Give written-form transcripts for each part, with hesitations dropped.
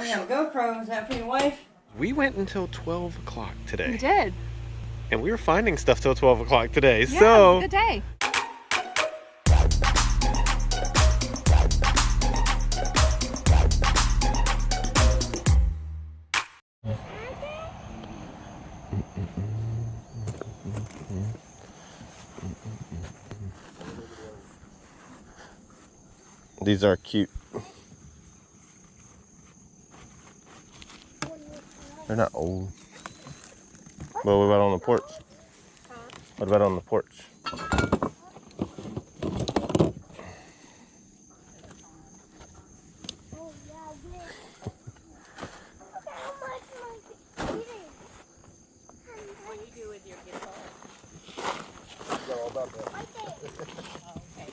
we have a GoPro. Is that for your wife? We went until 12 o'clock today. We did. And we were finding stuff till 12 o'clock today, Yeah, so... it was a good day. These are cute. They're not old. Well, what about on the porch? What about on the porch? What do you do with your guitar? All about that. Oh, okay.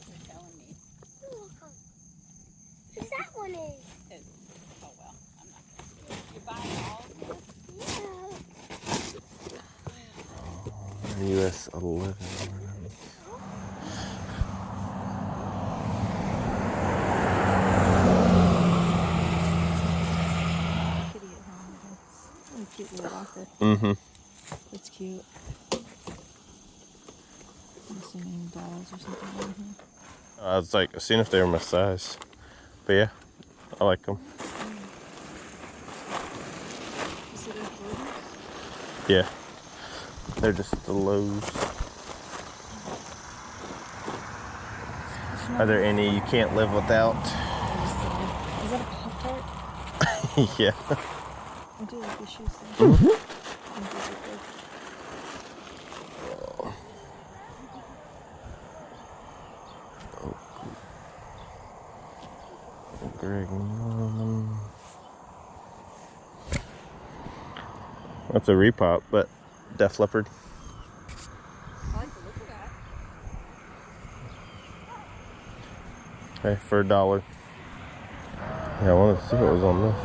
You're telling me. What that one is? Oh well, I'm not gonna do it. You're buying all of this? US 11. Kitty at home. It's really cute little rocker. Mm-hmm. It's cute. I'm assuming dolls or something on here. I was like, seeing if they were my size. But yeah, I like them. You see those Jordans? Yeah. They're just the lows. Are there any you can't live without? Is that a Pop-Tart? Yeah. I do like these shoes though. I think these are good. Greg Norman. That's a repop, but Def Leppard. I like the look of that. Hey, for $1. Yeah, I wanted to see what was on this.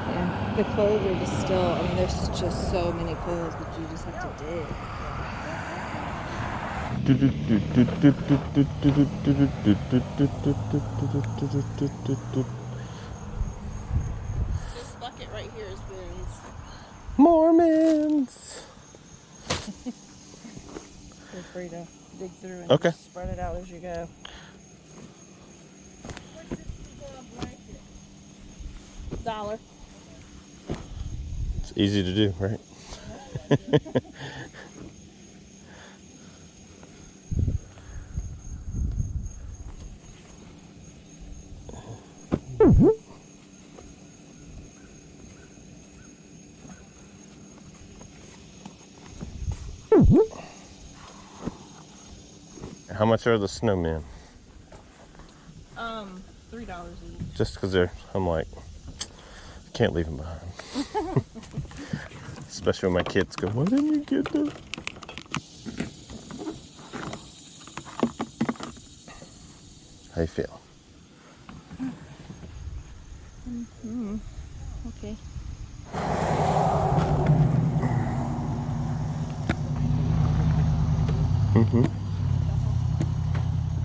Yeah, the clothes are just still, I mean, there's just so many clothes, but you just have to dig. This bucket right here is Ben's. Mormons! Feel free to dig through and Okay. just spread it out as you go. $1. It's easy to do, right? How much are the snowmen? $3 each. Just because I'm like, I can't leave them behind. Especially when my kids go, why didn't you get them? How you feel? Okay. Mm-hmm.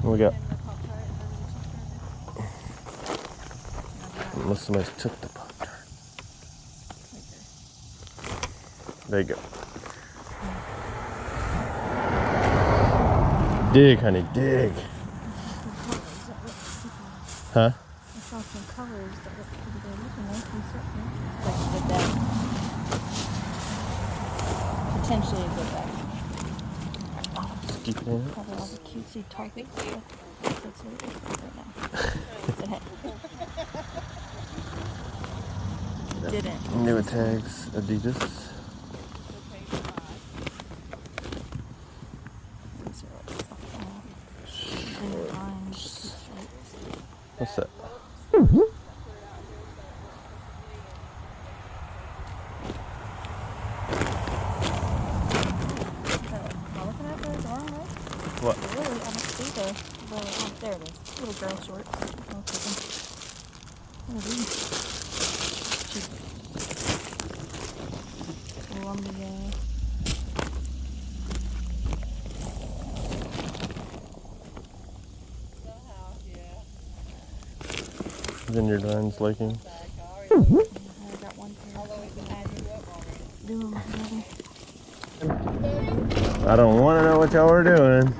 What we got? Unless somebody took the Pop-Tart. There you go. Dig, honey, dig. Huh? I saw some colors that look pretty good looking. Nice and certain. Like a good bag. Potentially a good bag. Just keep it in. Probably all the cutesy Target stuff. That's what it looks like right now. Didn't. New tags, Adidas. These are all stuff and lines, stripes. What's that? What? Really, I don't see the oh, there it is. Little girl shorts. I'll take them. What are these? Columbia. Vineyard Vines liking. got one pair. Do them together. I don't want to know what y'all are doing.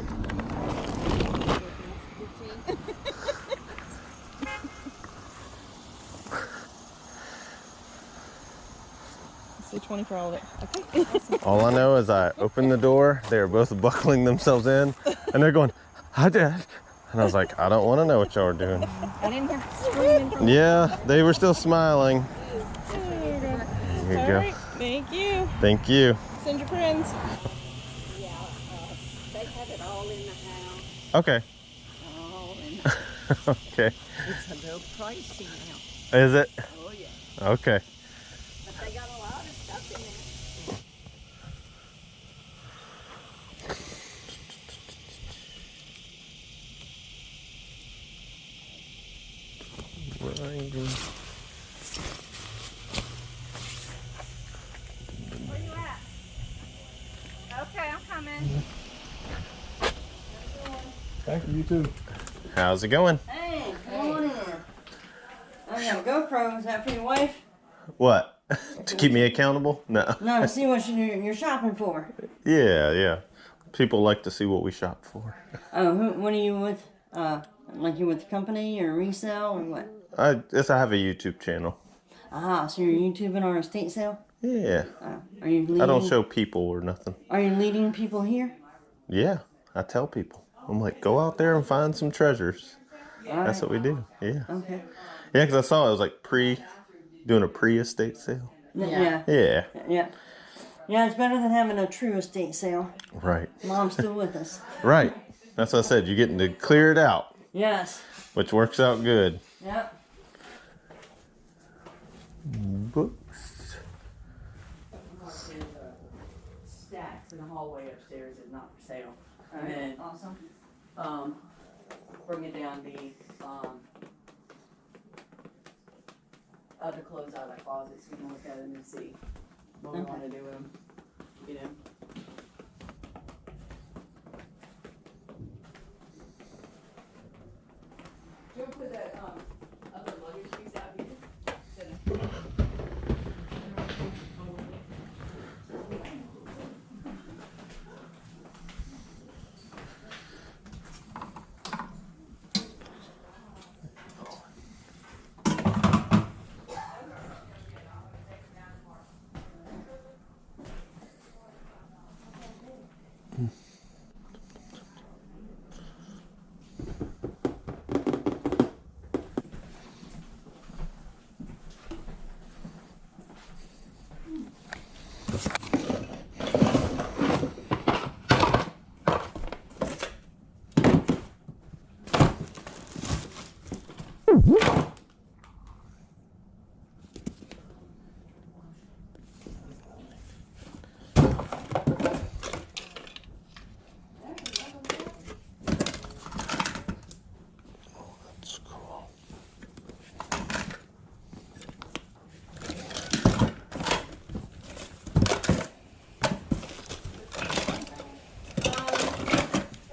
Say 20 for all of it. Okay. Awesome. All I know is I opened the door, they were both buckling themselves in, and they're going, "Hi, Dad." And I was like, I don't want to know what y'all are doing. I didn't hear screaming from Yeah, they were still smiling. Here you All go. right. Thank you. Thank you. Send your friends. Yeah, they have it all in the house. Okay. All in Okay. It's a little pricey now. Is it? Oh, yeah. Okay. But they got a lot of stuff in Where you at? Okay, I'm coming. Thank you, you too. How's it going? there. Hey, come on in. I got a GoPro. Is that for your wife? What? To keep me accountable? No. No, to see what you're shopping for. Yeah, yeah. People like to see what we shop for. Oh, what are you with? Like you with the company or resale or what? I have a YouTube channel. Aha, so you're YouTubing our estate sale? Yeah. Are you leading? I don't show people or nothing. Are you leading people here? Yeah, I tell people. I'm like, go out there and find some treasures. All That's right. what we do. Yeah. Okay. Yeah, because I saw it was like doing a pre-estate sale. Yeah. Yeah. Yeah. Yeah, it's better than having a true estate sale. Right. Mom's still with us. Right. That's what I said. You're getting to clear it out, Yes. which works out good. Yep. Books. Stacks in the hallway upstairs is not for sale. All And right. then, Awesome. bring it down the, other clothes out of that closet so we can look at them and see what we Okay. wanna do with them, you know? Do you want to put that, other luggage piece out here? That's cool.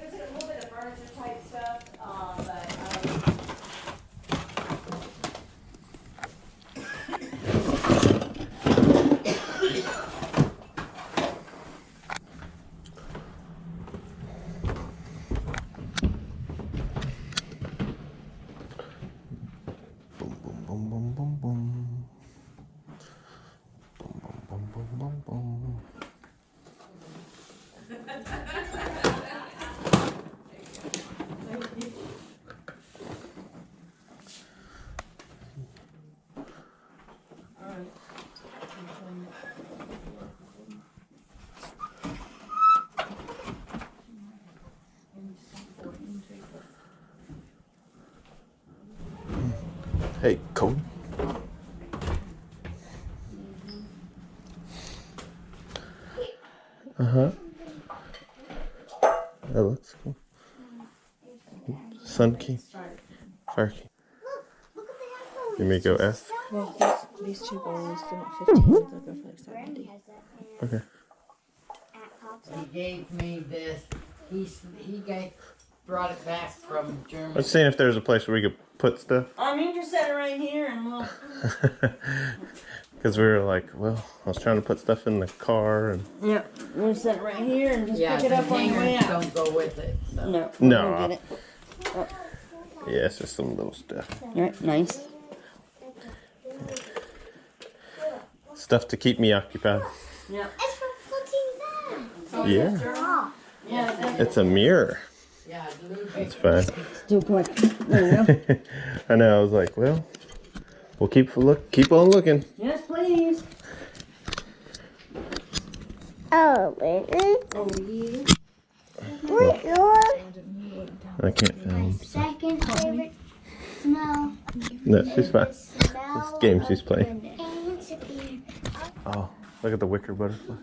There's a little bit of furniture type stuff, but, Boom, boom, boom, boom, boom, boom. Boom, boom, boom, boom, boom, boom. Hey, Cody. Uh-huh. That looks cool. Sun key. Fire key. You may go F. Well, these two bowls, they're not 15, they'll go for like 70. Okay. he gave me this, he gave, brought it back from Germany. Let's see if there's a place where we could put stuff. You just set it right here and we'll... Because we were like, well, I was trying to put stuff in the car and... Yeah, we'll set it right here and just Yeah, pick it up the on your way hangers out. don't go with it. So. No. No. We'll get it. Yeah, it's just some little stuff. Alright, nice. Stuff to keep me occupied. Yeah. It's for putting Yeah. that. Yeah, It's a mirror. Yeah, That's fine. too quick. There you go. I know, I was like, well, we'll keep on looking. Yes, please. Oh, really? Oh, yeah. What's your I can't film. second favorite smell? No, she's fine. Smell This game she's playing. and Oh, look at the wicker butterfly.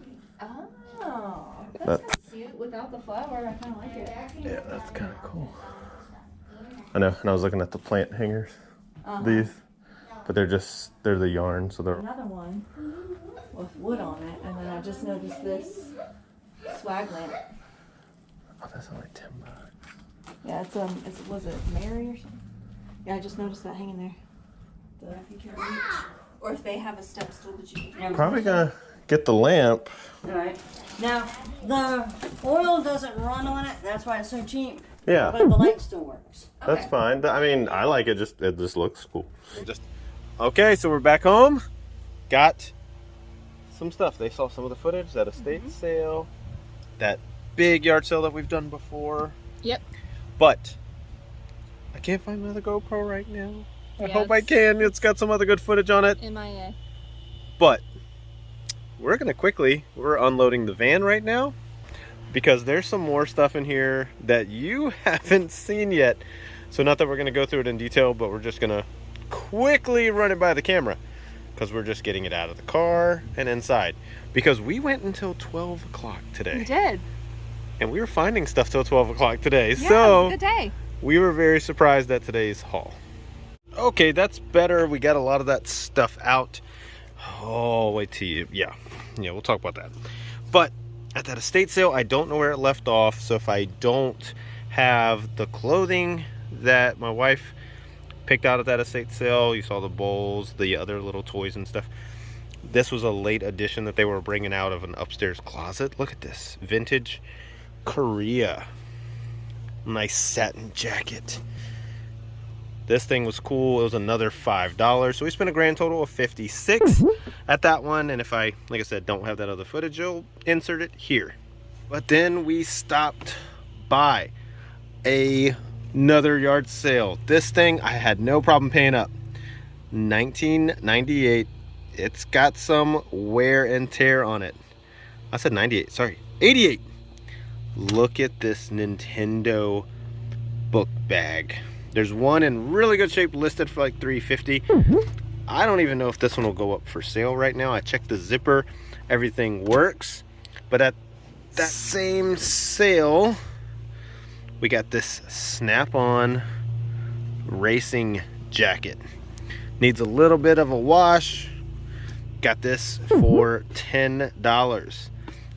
Oh, That, cute. Without the flower, I kind of like it. yeah, that's kind of cool. I know, and I was looking at the plant hangers. These. But they're the yarn, so they're... Another one with wood on it, and then I just noticed this swag lamp. Oh, that's only $10. Yeah, was it Mary or something? Yeah, I just noticed that hanging there. That I think you'll reach. Or if they have a step stool that you can. Probably gonna get the lamp. Alright. Now, the oil doesn't run on it. That's why it's so cheap. Yeah, But the light still works. that's fine. I mean, I like it. It just looks cool. Okay, so we're back home. Got some stuff. They saw some of the footage at estate sale, that big yard sale that we've done before. Yep. But I can't find another GoPro right now. I Yeah, hope I can. It's got some other good footage on it. MIA. But we're unloading the van right now because there's some more stuff in here that you haven't seen yet. So not that we're gonna go through it in detail, but we're just gonna quickly run it by the camera because we're just getting it out of the car and inside, because we went until 12 o'clock today. We did. And we were finding stuff till 12 o'clock today. Yeah, So it was a good day. we were very surprised at today's haul. Okay, that's better. We got a lot of that stuff out. Oh, wait till you, yeah, we'll talk about that. But at that estate sale, I don't know where it left off. So if I don't have the clothing that my wife picked out at that estate sale, you saw the bowls, the other little toys and stuff. This was a late addition that they were bringing out of an upstairs closet. Look at this, vintage Korea. Nice satin jacket. This thing was cool. It was another $5. So we spent a grand total of $56 at that one. And if I, like I said, don't have that other footage, I'll insert it here. But then we stopped by another yard sale. This thing I had no problem paying up. $19.98. It's got some wear and tear on it. I said 98, sorry, 88. Look at this Nintendo book bag. There's one in really good shape listed for like $350. I don't even know if this one will go up for sale right now. I checked the zipper, everything works. But at that same sale, we got this snap-on racing jacket. Needs a little bit of a wash. Got this for $10.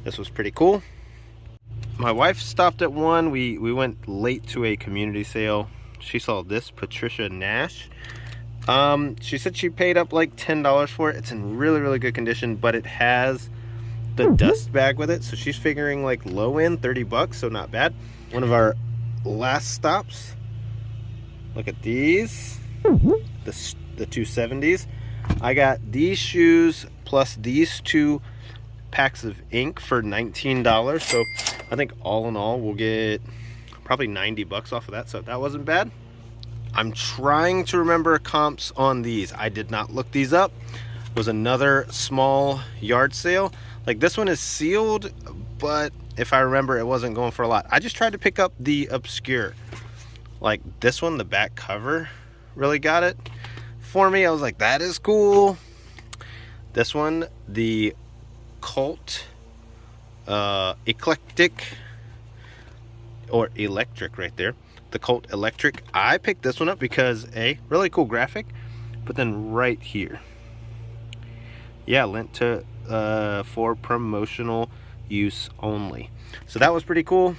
This was pretty cool. My wife stopped at one. We went late to a community sale. She saw this Patricia Nash. She said she paid up like $10 for it. It's in really, really good condition, but it has the dust bag with it. So she's figuring like low end, 30 bucks, so not bad. One of our last stops. Look at these. The 270s. I got these shoes plus these two packs of ink for $19. So I think all in all we'll get probably 90 bucks off of that, so that wasn't bad. I'm trying to remember comps on these. I did not look these up. It was another small yard sale. Like this one is sealed, but if I remember, it wasn't going for a lot. I just tried to pick up the obscure. Like this one, the back cover really got it for me. I was like, that is cool. This one, the Cult Eclectic, or Electric right there. The Cult Electric. I picked this one up because A, really cool graphic, but then right here, yeah, lent to for promotional use only. So that was pretty cool.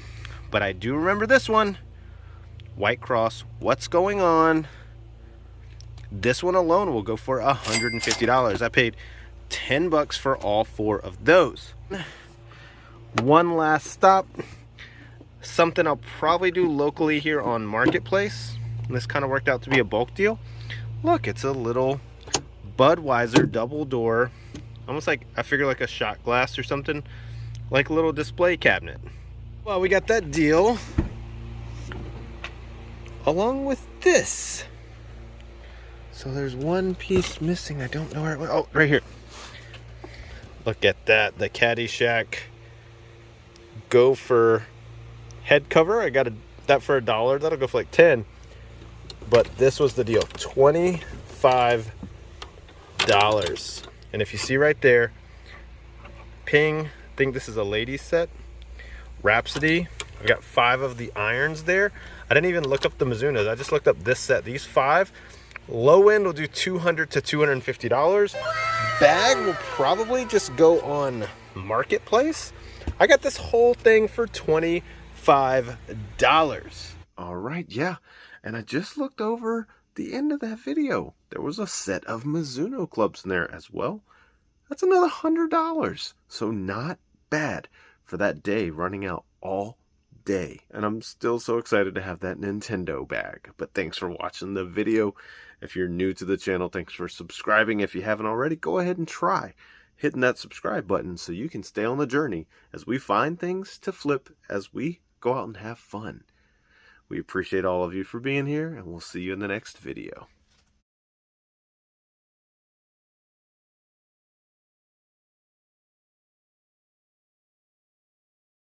But I do remember this one. White Cross, what's going on? This one alone will go for $150. I paid 10 bucks for all 4 of those. One last stop. Something I'll probably do locally here on Marketplace. And this kind of worked out to be a bulk deal. Look, it's a little Budweiser double door, almost like, I figure like a shot glass or something, like a little display cabinet. Well, we got that deal along with this. So there's one piece missing. I don't know where it went. Oh, right here. Look at that, the Caddyshack gopher head cover. I got that for $1. That'll go for like 10. But this was the deal, $25. And if you see right there, Ping, I think this is a ladies set. Rhapsody, I got 5 of the irons there. I didn't even look up the Mizunos. I just looked up this set. These 5, low end will do $200 to $250. Bag will probably just go on Marketplace. I got this whole thing for $25. All right, yeah. And I just looked over the end of that video. There was a set of Mizuno clubs in there as well. That's another $100. So not bad for that day, running out all day. And I'm still so excited to have that Nintendo bag. But thanks for watching the video. If you're new to the channel, thanks for subscribing. If you haven't already, go ahead and try hitting that subscribe button so you can stay on the journey as we find things to flip as we go out and have fun. We appreciate all of you for being here, and we'll see you in the next video.